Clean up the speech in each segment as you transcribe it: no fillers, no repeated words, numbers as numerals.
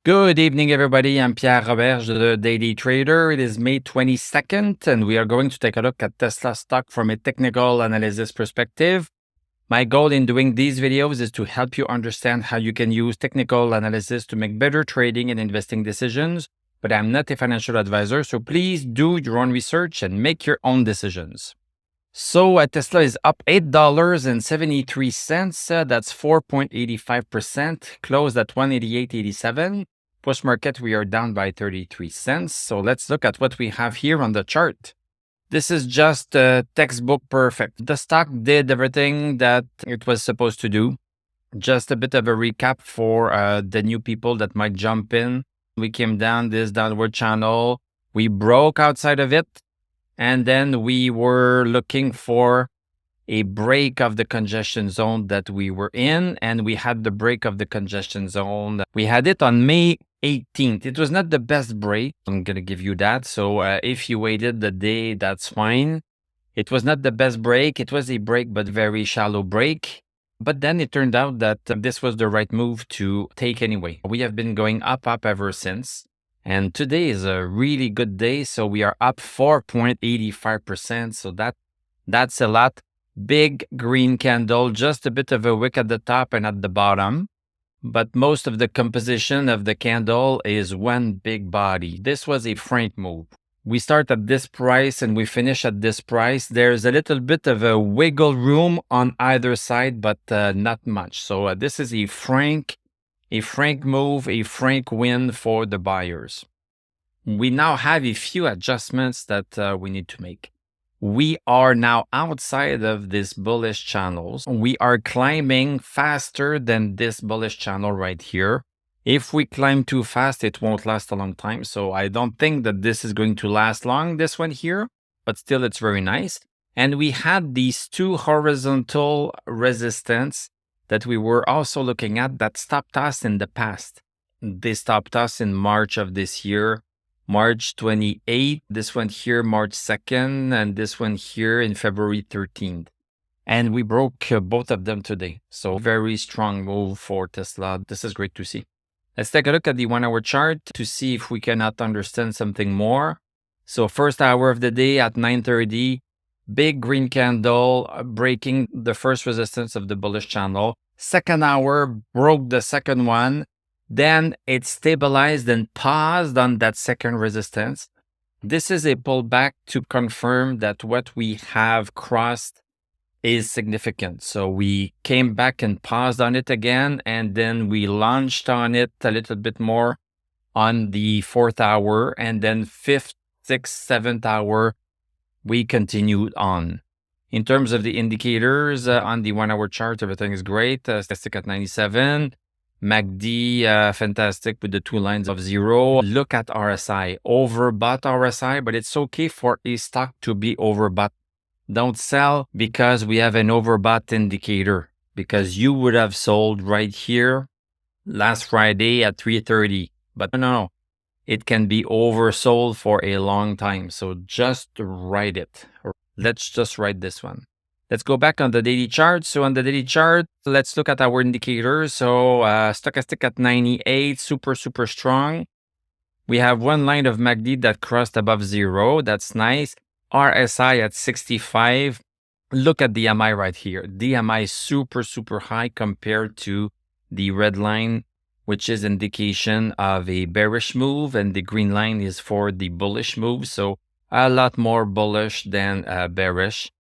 Good evening, everybody. I'm Pierre Roberge, the Daily Trader. It is May 22nd, and we are going to take a look at Tesla stock from a technical analysis perspective. My goal in doing these videos is to help you understand how you can use technical analysis to make better trading and investing decisions, but I'm not a financial advisor, so please do your own research and make your own decisions. So Tesla is up $8.73. That's 4.85%, closed at 188.87. Post market, we are down by 33 cents. So let's look at what we have here on the chart. This is just textbook perfect. The stock did everything that it was supposed to do. Just a bit of a recap for the new people that might jump in. We came down this downward channel. We broke outside of it. And then we were looking for a break of the congestion zone that we were in. And we had the break of the congestion zone. We had it on May 18th. It was not the best break. I'm going to give you that. So if you waited the day, that's fine. It was not the best break. It was a break, but very shallow break. But then it turned out that this was the right move to take anyway. We have been going up ever since. And today is a really good day. So we are up 4.85%. So that's a lot. Big green candle, just a bit of a wick at the top and at the bottom. But most of the composition of the candle is one big body. This was a frank move. We start at this price and we finish at this price. There's a little bit of a wiggle room on either side, but not much. So this is a frank move, a frank win for the buyers. We now have a few adjustments that we need to make. We are now outside of this bullish channels. We are climbing faster than this bullish channel right here. If we climb too fast, it won't last a long time. So I don't think that this is going to last long, this one here, but still it's very nice. And we had these two horizontal resistance that we were also looking at that stopped us in the past. They stopped us in March of this year. March 28th, this one here, March 2nd, and this one here in February 13th. And we broke both of them today. So very strong move for Tesla. This is great to see. Let's take a look at the 1 hour chart to see if we cannot understand something more. So first hour of the day at 9:30, big green candle breaking the first resistance of the bullish channel. Second hour broke the second one. Then it stabilized and paused on that second resistance. This is a pullback to confirm that what we have crossed is significant. So we came back and paused on it again, and then we launched on it a little bit more on the 4th hour, and then 5th, 6th, 7th hour, we continued on. In terms of the indicators on the 1 hour chart, everything is great. Stochastic at 97. MACD, fantastic with the 2 lines of 0. Look at RSI, overbought RSI, but it's okay for a stock to be overbought. Don't sell because we have an overbought indicator, because you would have sold right here last Friday at 3:30. But no, it can be oversold for a long time. So just write it. Let's just write this one. Let's go back on the daily chart. So on the daily chart, let's look at our indicators. So stochastic at 98, super strong. We have one line of MACD that crossed above 0. That's nice. RSI at 65. Look at the MI right here. DMI is super high compared to the red line, which is indication of a bearish move, and the green line is for the bullish move. So a lot more bullish than bearish.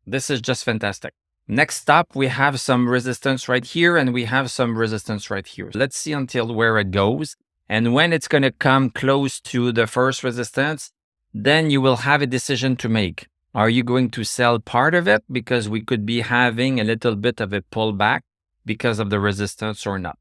This is just fantastic. Next up, we have some resistance right here, and we have some resistance right here. Let's see until where it goes. And when it's going to come close to the first resistance, then you will have a decision to make. Are you going to sell part of it because we could be having a little bit of a pullback because of the resistance or not?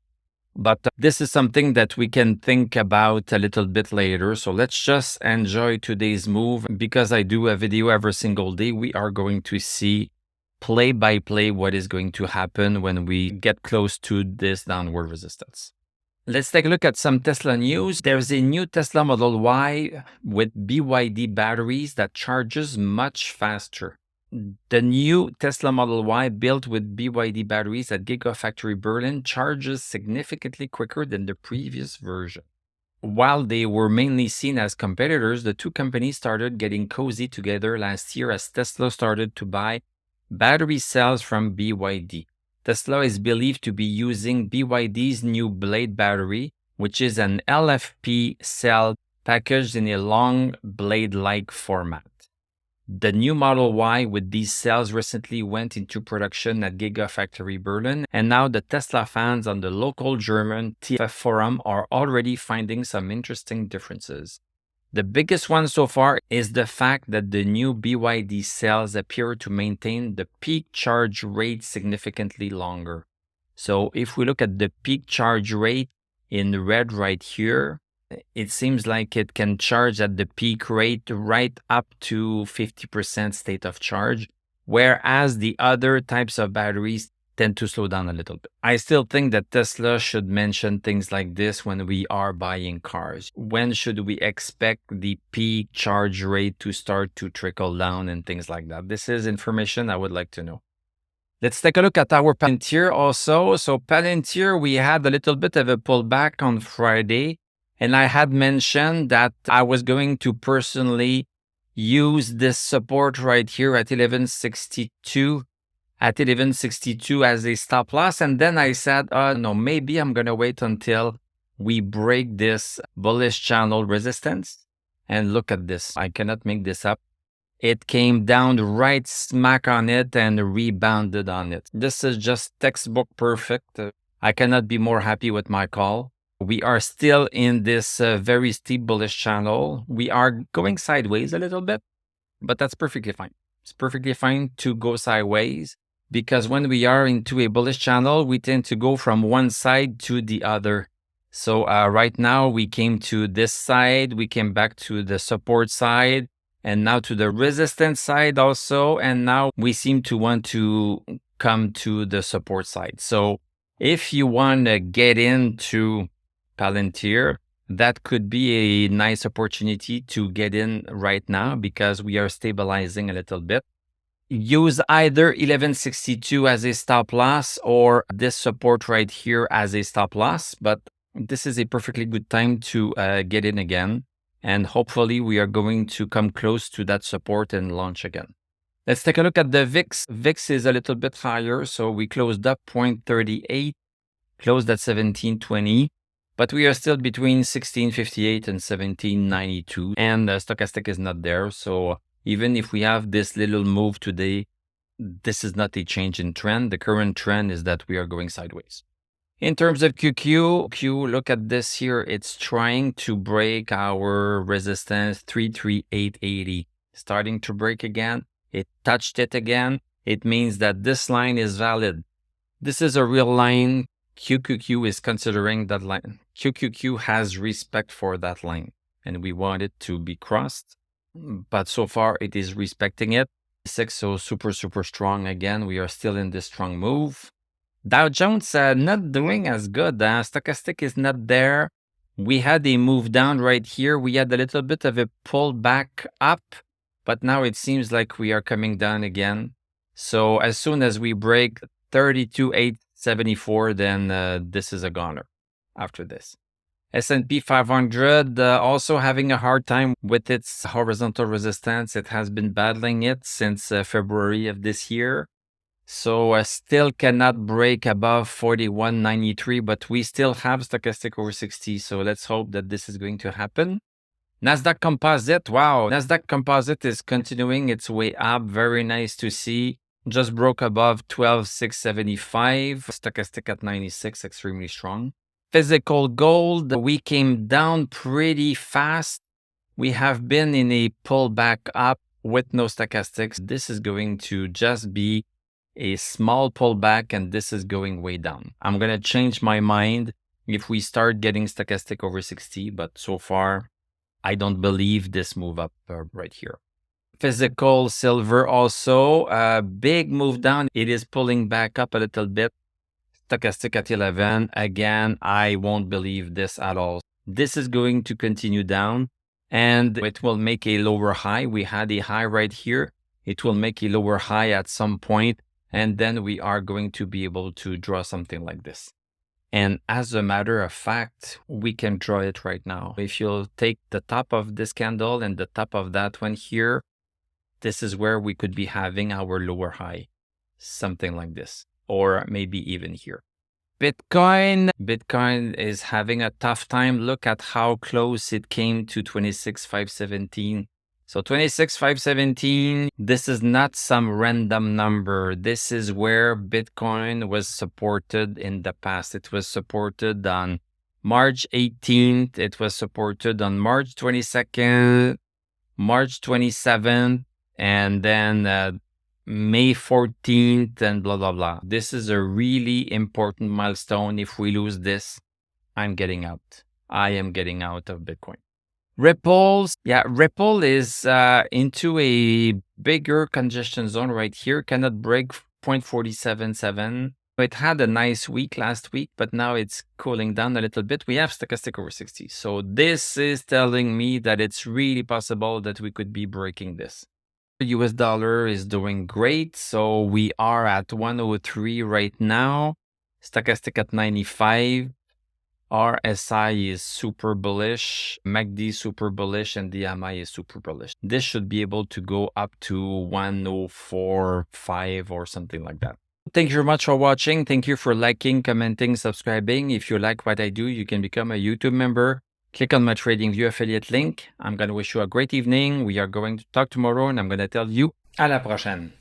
But this is something that we can think about a little bit later. So let's just enjoy today's move. Because I do a video every single day, we are going to see play by play what is going to happen when we get close to this downward resistance. Let's take a look at some Tesla news. There's a new Tesla Model Y with BYD batteries that charges much faster. The new Tesla Model Y built with BYD batteries at Gigafactory Berlin charges significantly quicker than the previous version. While they were mainly seen as competitors, the two companies started getting cozy together last year as Tesla started to buy battery cells from BYD. Tesla is believed to be using BYD's new Blade battery, which is an LFP cell packaged in a long blade-like format. The new Model Y with these cells recently went into production at Gigafactory Berlin, and now the Tesla fans on the local German TF forum are already finding some interesting differences. The biggest one so far is the fact that the new BYD cells appear to maintain the peak charge rate significantly longer. So if we look at the peak charge rate in red right here, it seems like it can charge at the peak rate right up to 50% state of charge, whereas the other types of batteries tend to slow down a little bit. I still think that Tesla should mention things like this when we are buying cars. When should we expect the peak charge rate to start to trickle down and things like that? This is information I would like to know. Let's take a look at our Palantir also. So Palantir, we had a little bit of a pullback on Friday. And I had mentioned that I was going to personally use this support right here at 1162 as a stop loss. And then I said, no, maybe I'm going to wait until we break this bullish channel resistance. And look at this. I cannot make this up. It came down right smack on it and rebounded on it. This is just textbook perfect. I cannot be more happy with my call. We are still in this very steep bullish channel. We are going sideways a little bit, but that's perfectly fine. It's perfectly fine to go sideways because when we are into a bullish channel, we tend to go from one side to the other. So right now we came to this side, we came back to the support side, and now to the resistance side also. And now we seem to want to come to the support side. So if you want to get into Palantir, that could be a nice opportunity to get in right now because we are stabilizing a little bit. Use either 1162 as a stop loss or this support right here as a stop loss, but this is a perfectly good time to get in again. And hopefully we are going to come close to that support and launch again. Let's take a look at the VIX. VIX is a little bit higher, so we closed up 0.38, closed at 1720. But we are still between 1658 and 1792, and the stochastic is not there. So even if we have this little move today, this is not a change in trend. The current trend is that we are going sideways. In terms of QQ, look at this here. It's trying to break our resistance 33880. Starting to break again. It touched it again. It means that this line is valid. This is a real line. QQQ is considering that line. QQQ has respect for that line, and we want it to be crossed, but so far it is respecting it. 6, so super strong again. We are still in this strong move. Dow Jones not doing as good. Stochastic is not there. We had a move down right here. We had a little bit of a pull back up, but now it seems like we are coming down again. So as soon as we break 32,874, then this is a goner after this. S&P 500 also having a hard time with its horizontal resistance. It has been battling it since February of this year. So still cannot break above 41.93, but we still have stochastic over 60. So let's hope that this is going to happen. Nasdaq Composite. Wow. Nasdaq Composite is continuing its way up. Very nice to see. Just broke above 12,675. Stochastic at 96, extremely strong. Physical gold, we came down pretty fast. We have been in a pullback up with no stochastics. This is going to just be a small pullback, and this is going way down. I'm going to change my mind if we start getting stochastic over 60, but so far, I don't believe this move up right here. Physical silver also, a big move down. It is pulling back up a little bit. Stochastic at 11. Again, I won't believe this at all. This is going to continue down and it will make a lower high. We had a high right here. It will make a lower high at some point, and then we are going to be able to draw something like this. And as a matter of fact, we can draw it right now. If you'll take the top of this candle and the top of that one here, this is where we could be having our lower high, something like this, or maybe even here. Bitcoin is having a tough time. Look at how close it came to 26,517. So 26,517, this is not some random number. This is where Bitcoin was supported in the past. It was supported on March 18th. It was supported on March 22nd, March 27th, and then May 14th and blah, blah, blah. This is a really important milestone. If we lose this, I'm getting out. I am getting out of Bitcoin. Ripple is into a bigger congestion zone right here. Cannot break 0.477. It had a nice week last week, but now it's cooling down a little bit. We have stochastic over 60. So this is telling me that it's really possible that we could be breaking this. The US dollar is doing great. So we are at 103 right now. Stochastic at 95. RSI is super bullish, MACD super bullish, and DMI is super bullish. This should be able to go up to 104.5 or something like that. Thank you very much for watching. Thank you for liking, commenting, subscribing. If you like what I do, you can become a YouTube member. Click on my TradingView affiliate link. I'm going to wish you a great evening. We are going to talk tomorrow, and I'm going to tell you à la prochaine.